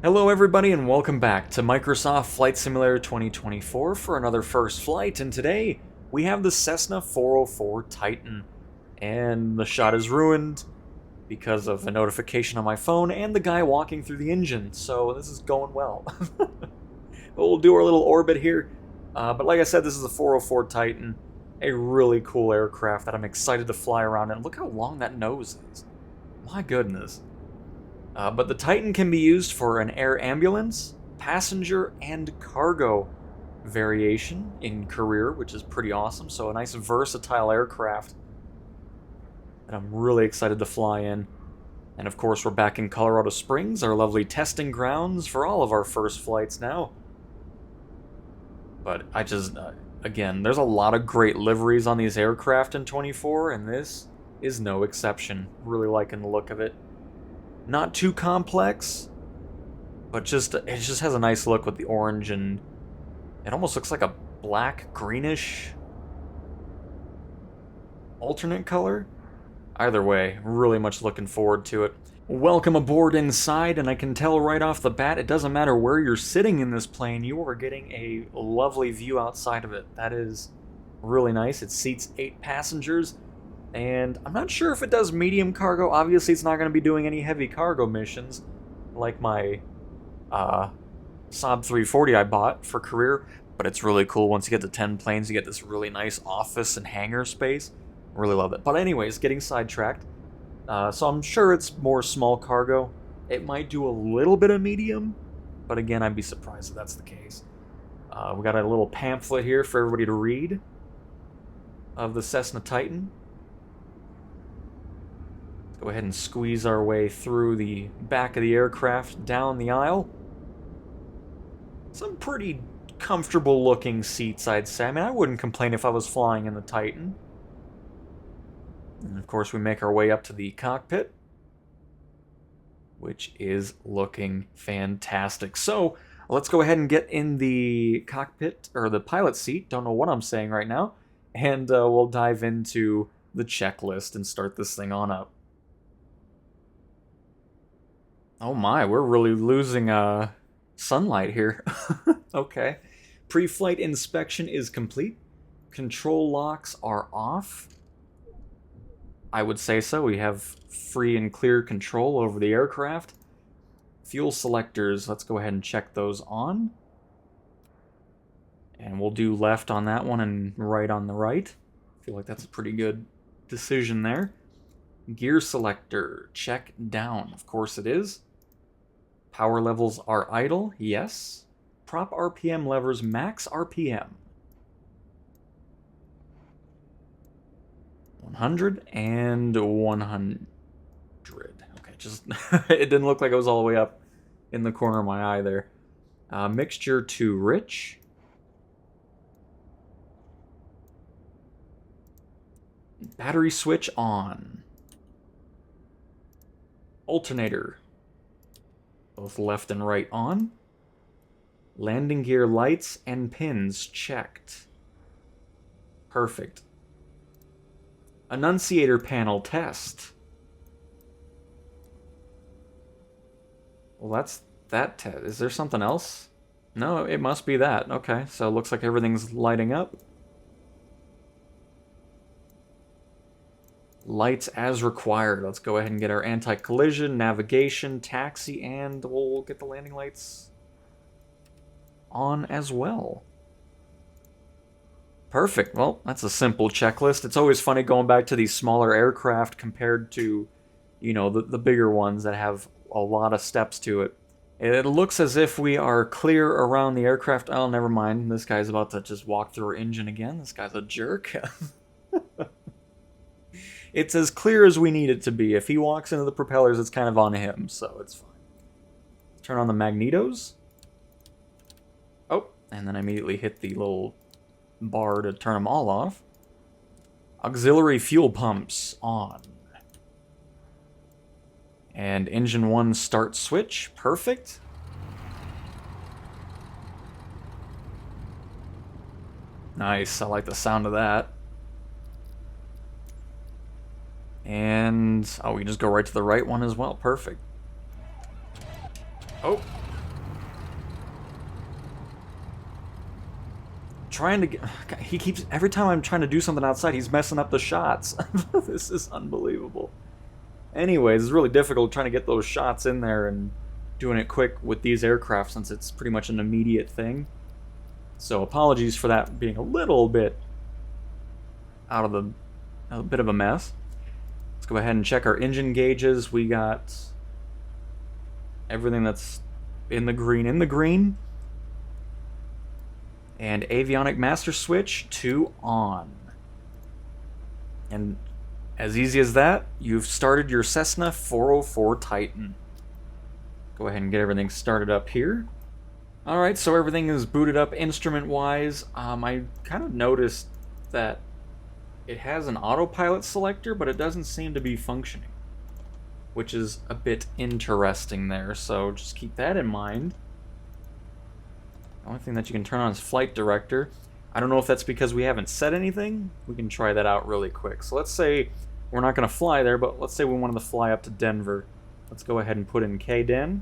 Hello everybody and welcome back to Microsoft Flight Simulator 2024 for another first flight, and today we have the Cessna 404 Titan. And the shot is ruined because of a notification on my phone and the guy walking through the engine, so this is going well. We'll do our little orbit here, but like I said, this is the 404 Titan, a really cool aircraft that I'm excited to fly around in. Look how long that nose is. My goodness. But the Titan can be used for an air ambulance, passenger, and cargo variation in career, which is pretty awesome. So a nice versatile aircraft that I'm really excited to fly in. And of course, we're back in Colorado Springs, our lovely testing grounds for all of our first flights now. But I just, again, there's a lot of great liveries on these aircraft in 24, and this is no exception. Really liking the look of it. Not too complex, but it just has a nice look with the orange, and it almost looks like a black greenish alternate color. Either way, really much looking forward to it. Welcome aboard inside, and I can tell right off the bat, it doesn't matter where you're sitting in this plane, you are getting a lovely view outside of it. That is really nice. It seats 8 passengers. And I'm not sure if it does medium cargo. Obviously, it's not going to be doing any heavy cargo missions like my Saab 340 I bought for career. But it's really cool. Once you get to 10 planes, you get this really nice office and hangar space. Really love it. But anyways, getting sidetracked. So I'm sure it's more small cargo. It might do a little bit of medium. But again, I'd be surprised if that's the case. We got a little pamphlet here for everybody to read of the Cessna Titan. Go ahead and squeeze our way through the back of the aircraft, down the aisle. Some pretty comfortable looking seats, I'd say. I mean, I wouldn't complain if I was flying in the Titan. And of course, we make our way up to the cockpit, which is looking fantastic. So, let's go ahead and get in the cockpit, or the pilot seat, don't know what I'm saying right now, and we'll dive into the checklist and start this thing on up. Oh my, we're really losing sunlight here. Okay. Pre-flight inspection is complete. Control locks are off. I would say so. We have free and clear control over the aircraft. Fuel selectors, let's go ahead and check those on. And we'll do left on that one and right on the right. I feel like that's a pretty good decision there. Gear selector, check down. Of course it is. Power levels are idle, yes. Prop RPM levers max RPM. 100 and 100. Okay, just it didn't look like it was all the way up in the corner of my eye there. Mixture to rich. Battery switch on. Alternator, both left and right on. Landing gear lights and pins checked. Perfect. Annunciator panel test. Well, that's that test. Is there something else? No, it must be that. Okay, so it looks like everything's lighting up. Lights as required. Let's go ahead and get our anti-collision, navigation, taxi, and we'll get the landing lights on as well. Perfect. Well, that's a simple checklist. It's always funny going back to these smaller aircraft compared to, you know, the bigger ones that have a lot of steps to it. It looks as if we are clear around the aircraft. Oh, never mind. This guy's about to just walk through our engine again. This guy's a jerk. It's as clear as we need it to be. If he walks into the propellers, it's kind of on him, so it's fine. Turn on the magnetos. Oh, and then I immediately hit the little bar to turn them all off. Auxiliary fuel pumps on. And engine 1 start switch. Perfect. Nice, I like the sound of that. And, oh, we just go right to the right one as well. Perfect. Oh, trying to get... He keeps... Every time I'm trying to do something outside, he's messing up the shots. This is unbelievable. Anyways, it's really difficult trying to get those shots in there and doing it quick with these aircraft since it's pretty much an immediate thing. So apologies for that being a little bit out of a bit of a mess. Let's go ahead and check our engine gauges. We got everything that's in the green. And avionic master switch to on. And as easy as that, you've started your Cessna 404 Titan. Go ahead and get everything started up here. Alright, so everything is booted up instrument-wise. I kind of noticed that it has an autopilot selector, but it doesn't seem to be functioning, which is a bit interesting there, so just keep that in mind. The only thing that you can turn on is flight director. I don't know if that's because we haven't set anything. We can try that out really quick. So let's say we're not going to fly there, but let's say we wanted to fly up to Denver. Let's go ahead and put in KDEN.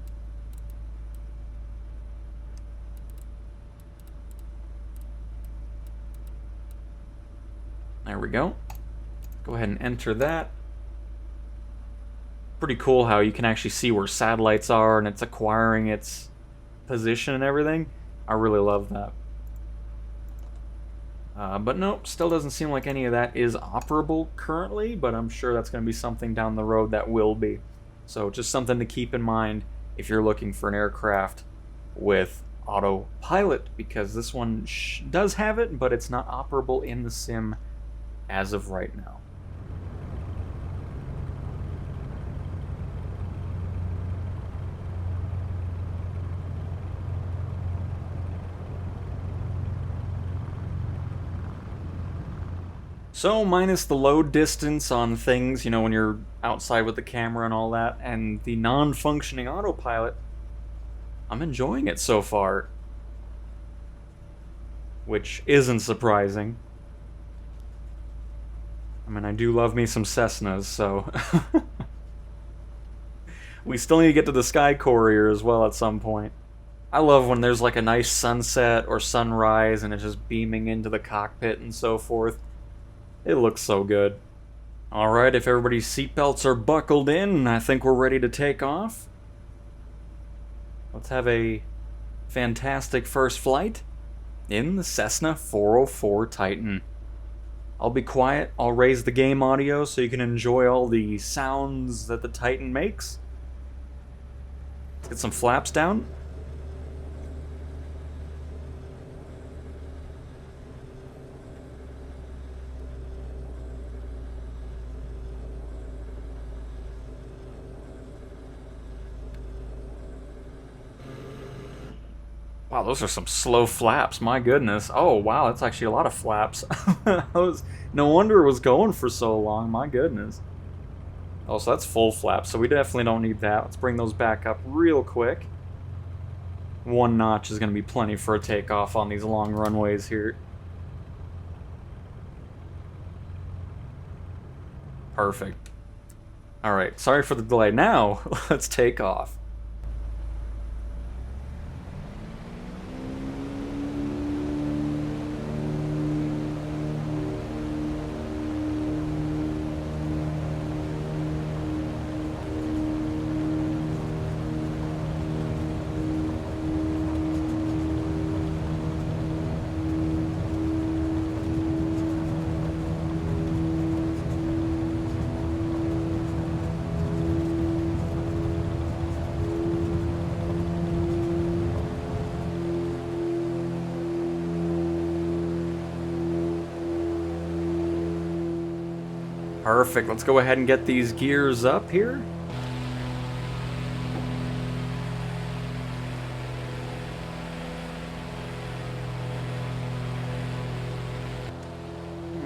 There we go. Go ahead and enter that. Pretty cool how you can actually see where satellites are and it's acquiring its position and everything. I really love that. But nope, still doesn't seem like any of that is operable currently, but I'm sure that's going to be something down the road that will be. So just something to keep in mind if you're looking for an aircraft with autopilot, because this one does have it, but it's not operable in the sim as of right now. So, minus the load distance on things, you know, when you're outside with the camera and all that, and the non-functioning autopilot, I'm enjoying it so far. Which isn't surprising. I mean, I do love me some Cessnas, so... We still need to get to the Sky Courier as well at some point. I love when there's like a nice sunset or sunrise and it's just beaming into the cockpit and so forth. It looks so good. Alright, if everybody's seatbelts are buckled in, I think we're ready to take off. Let's have a fantastic first flight in the Cessna 404 Titan. I'll be quiet, I'll raise the game audio so you can enjoy all the sounds that the Titan makes. Let's get some flaps down. Wow, those are some slow flaps, my goodness. Oh, wow, that's actually a lot of flaps. No wonder it was going for so long, my goodness. Oh, so that's full flaps, so we definitely don't need that. Let's bring those back up real quick. One notch is going to be plenty for a takeoff on these long runways here. Perfect. Alright, sorry for the delay. Now, let's take off. Perfect. Let's go ahead and get these gears up here.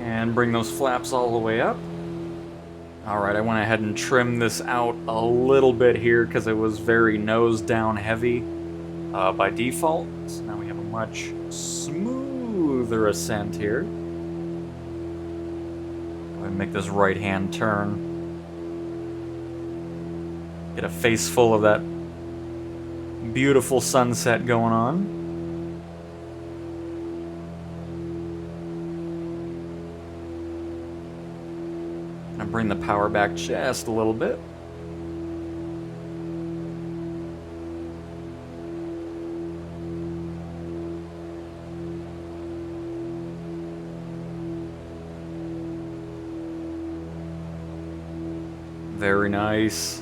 And bring those flaps all the way up. Alright, I went ahead and trimmed this out a little bit here because it was very nose down heavy by default. So now we have a much smoother ascent here. Make this right-hand turn. Get a face full of that beautiful sunset going on. bring the power back just a little bit. Very nice.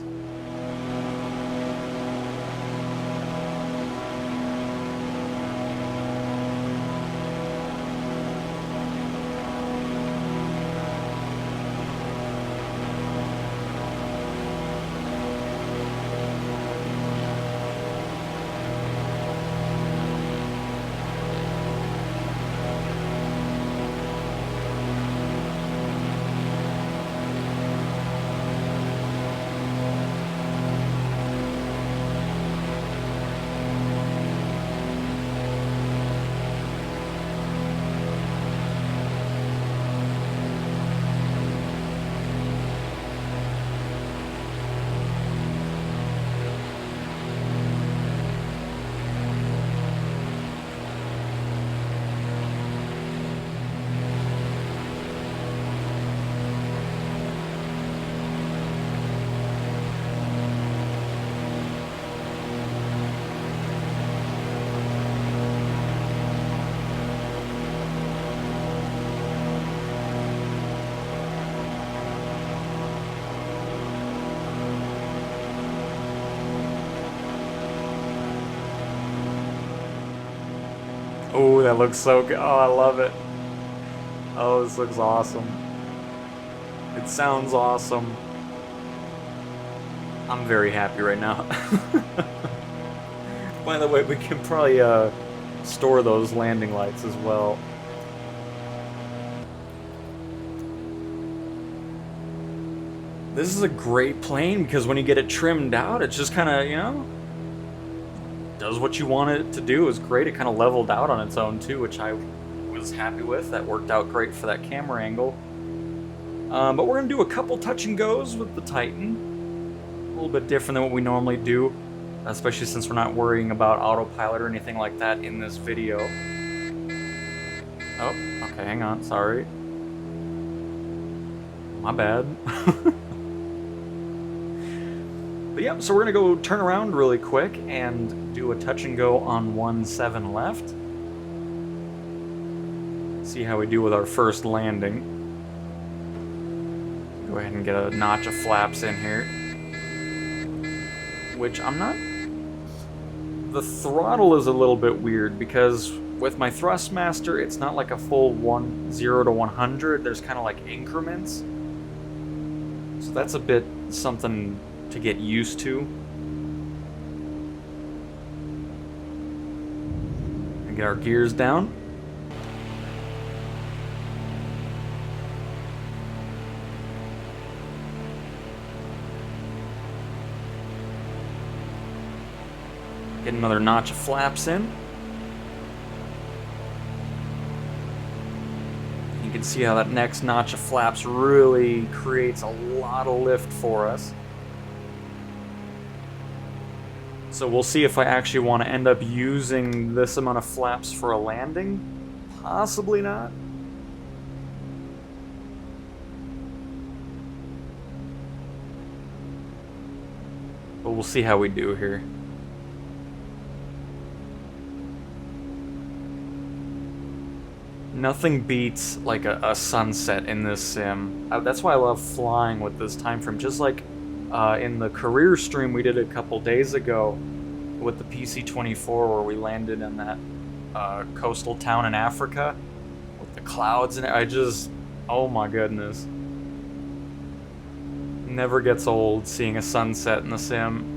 Oh, that looks so good. Oh, I love it. Oh, this looks awesome. It sounds awesome. I'm very happy right now. By the way, we can probably store those landing lights as well. This is a great plane because when you get it trimmed out, it's just kind of, you know, does what you want it to do. It's great. It kind of leveled out on its own too, which I was happy with. That worked out great for that camera angle. But we're going to do a couple touch and goes with the Titan. A little bit different than what we normally do, especially since we're not worrying about autopilot or anything like that in this video. Oh, okay, hang on. Sorry. My bad. But yeah, so we're going to go turn around really quick and do a touch and go on 1-7 left. See how we do with our first landing. Go ahead and get a notch of flaps in here. Which I'm not... The throttle is a little bit weird because with my Thrustmaster, it's not like a full 0 to 100. There's kind of like increments. So that's a bit something to get used to. And get our gears down. Get another notch of flaps in. You can see how that next notch of flaps really creates a lot of lift for us. So we'll see if I actually want to end up using this amount of flaps for a landing. Possibly not. But we'll see how we do here. Nothing beats like a sunset in this sim. That's why I love flying with this time frame. Just like in the career stream we did a couple days ago with the PC-24 where we landed in that coastal town in Africa with the clouds and oh my goodness. Never gets old seeing a sunset in the sim.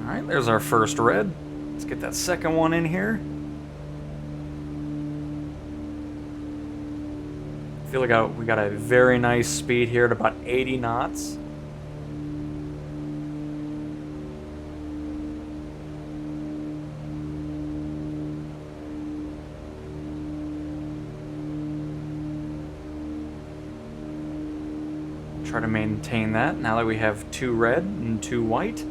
Alright, there's our first red. Let's get that second one in here. I feel like we got a very nice speed here at about 80 knots. Try to maintain that now that we have 2 red and 2 white.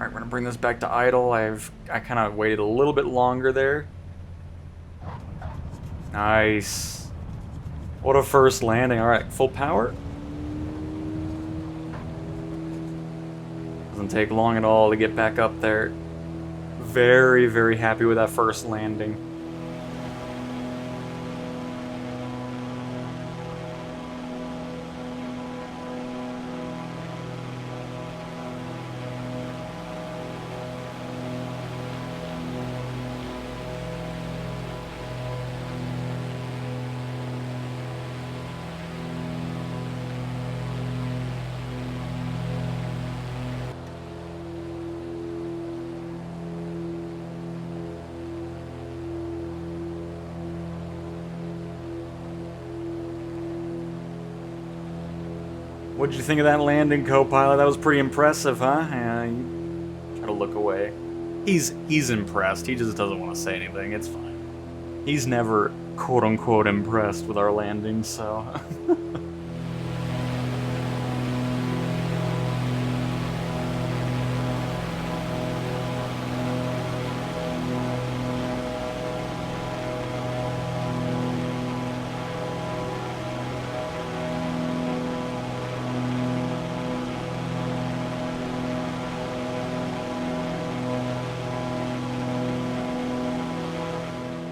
Alright, we're gonna bring this back to idle. I kind of waited a little bit longer there. Nice. What a first landing. Alright, full power. Doesn't take long at all to get back up there. Very, very happy with that first landing. What'd you think of that landing, co-pilot? That was pretty impressive, huh? Yeah, you try to look away. He's impressed. He just doesn't want to say anything. It's fine. He's never quote-unquote impressed with our landing, so...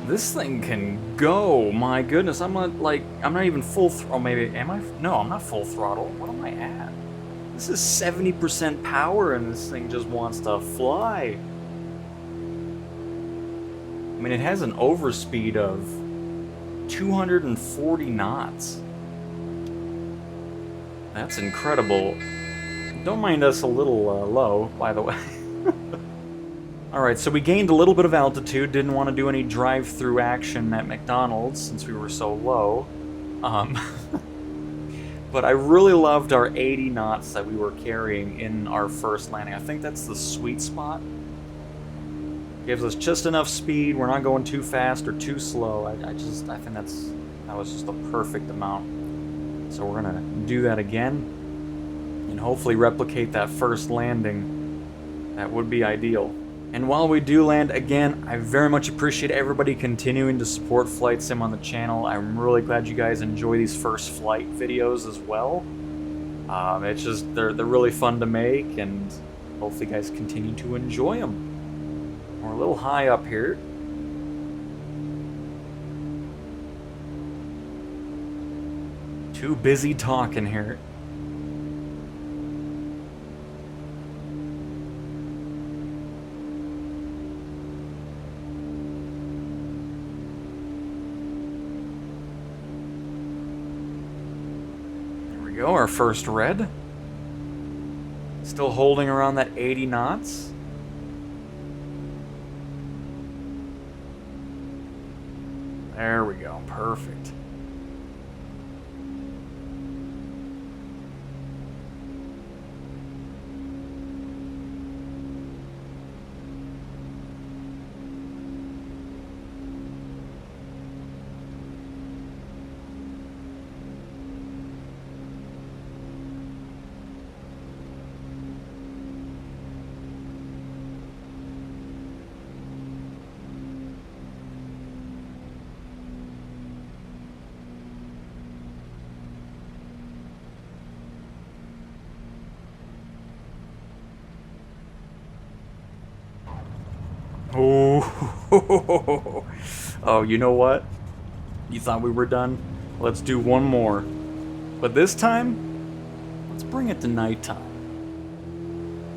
This thing can go, my goodness. I'm not even full throttle. Oh, maybe, am I? No, I'm not full throttle. What am I at? This is 70% power and this thing just wants to fly. I mean, it has an overspeed of 240 knots. That's incredible. Don't mind us a little low, by the way. Alright, so we gained a little bit of altitude, didn't want to do any drive-through action at McDonald's since we were so low. But I really loved our 80 knots that we were carrying in our first landing. I think that's the sweet spot. Gives us just enough speed, we're not going too fast or too slow. I think that was just the perfect amount. So we're gonna do that again and hopefully replicate that first landing. That would be ideal. And while we do land, again, I very much appreciate everybody continuing to support Flight Sim on the channel. I'm really glad you guys enjoy these first flight videos as well. It's just, they're really fun to make, and hopefully you guys continue to enjoy them. We're a little high up here. Too busy talking here. Go, our first red. Still holding around that 80 knots. There we go, perfect. Oh, oh, you know what? You thought we were done? Let's do one more. But this time, let's bring it to nighttime.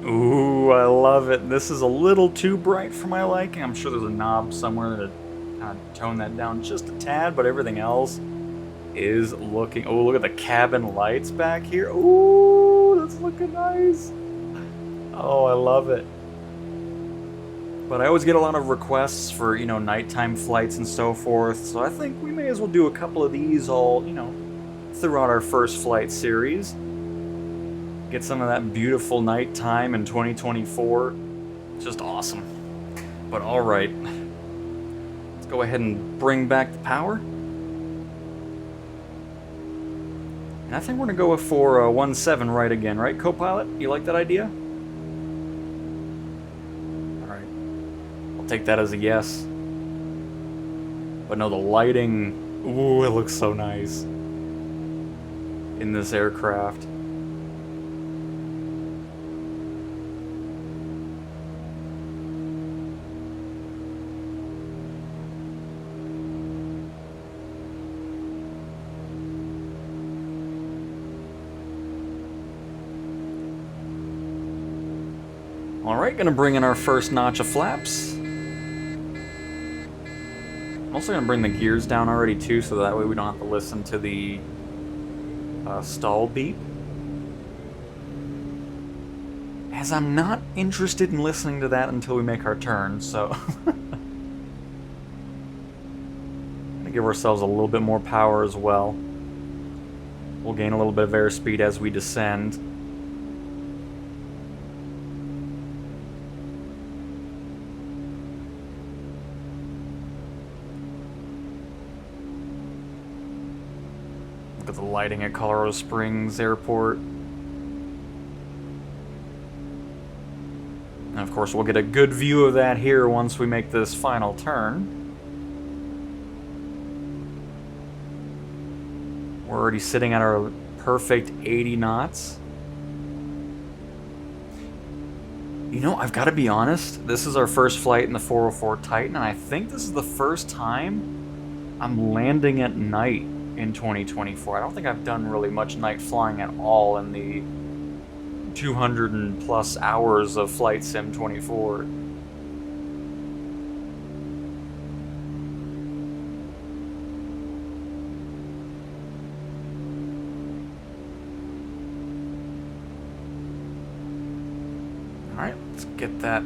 Ooh, I love it. This is a little too bright for my liking. I'm sure there's a knob somewhere to kind of tone that down just a tad, but everything else is looking... Oh, look at the cabin lights back here. Ooh, that's looking nice. Oh, I love it. But I always get a lot of requests for, you know, nighttime flights and so forth, so I think we may as well do a couple of these all, you know, throughout our first flight series. Get some of that beautiful nighttime in 2024. Just awesome. But alright, let's go ahead and bring back the power. And I think we're going to go for 1-7 right again, right, co-pilot? You like that idea? take that as a yes. But no, the lighting, ooh, it looks so nice in this aircraft. Alright, gonna bring in our first notch of flaps. I'm also gonna bring the gears down already too, so that way we don't have to listen to the stall beep. As I'm not interested in listening to that until we make our turn, so... gonna give ourselves a little bit more power as well. We'll gain a little bit of airspeed as we descend. Look at the lighting at Colorado Springs Airport. And of course, we'll get a good view of that here once we make this final turn. We're already sitting at our perfect 80 knots. You know, I've got to be honest, this is our first flight in the 404 Titan, and I think this is the first time I'm landing at night in 2024. I don't think I've done really much night flying at all in the 200 and plus hours of Flight Sim 24. Alright, let's get that.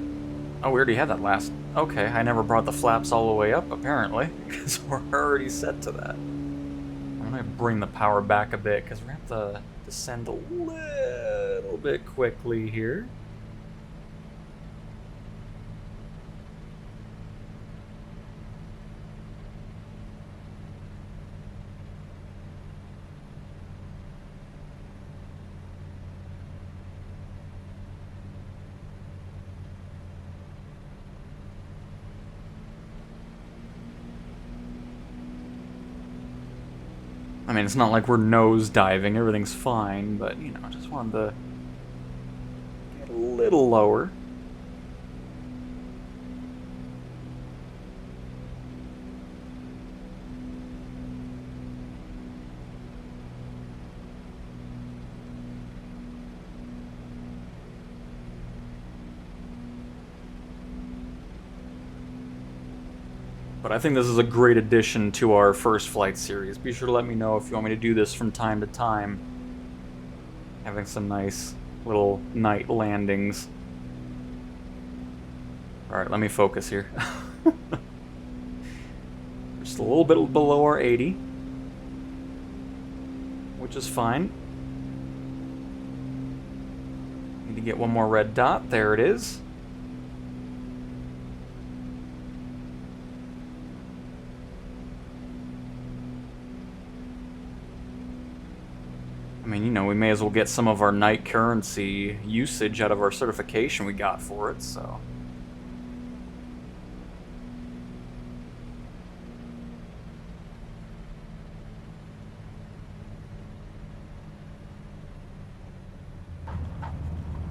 Oh, we already had that last. Okay, I never brought the flaps all the way up, apparently, because we're already set to that. I'm gonna bring the power back a bit, because we're gonna have to descend a little bit quickly here. I mean, it's not like we're nose diving, everything's fine, but, you know, just wanted to get a little lower. But I think this is a great addition to our first flight series. Be sure to let me know if you want me to do this from time to time. Having some nice little night landings. Alright, let me focus here. Just a little bit below our 80. Which is fine. Need to get one more red dot. There it is. I mean, you know, we may as well get some of our night currency usage out of our certification we got for it, so...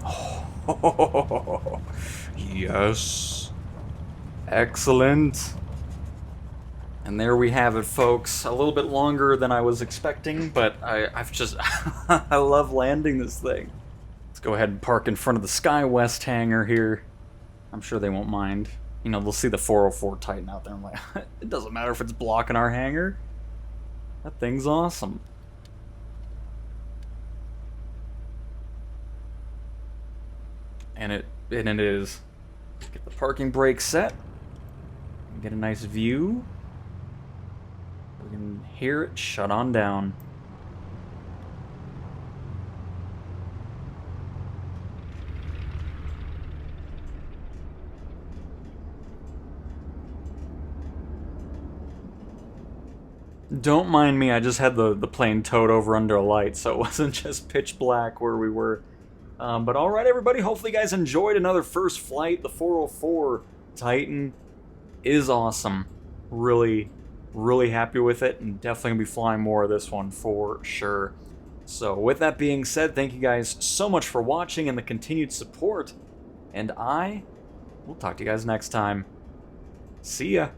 Oh, yes. Excellent. And there we have it, folks. A little bit longer than I was expecting, but I've just... I love landing this thing. Let's go ahead and park in front of the SkyWest hangar here. I'm sure they won't mind. You know, they'll see the 404 Titan out there. I'm like, it doesn't matter if it's blocking our hangar. That thing's awesome. And it is. Get the parking brake set. Get a nice view. We can hear it shut on down. Don't mind me, I just had the plane towed over under a light, so it wasn't just pitch black where we were. But alright everybody, hopefully you guys enjoyed another first flight, the 404 Titan is awesome. Really, really happy with it, and definitely gonna be flying more of this one for sure. So with that being said, thank you guys so much for watching and the continued support, and I will talk to you guys next time. See ya!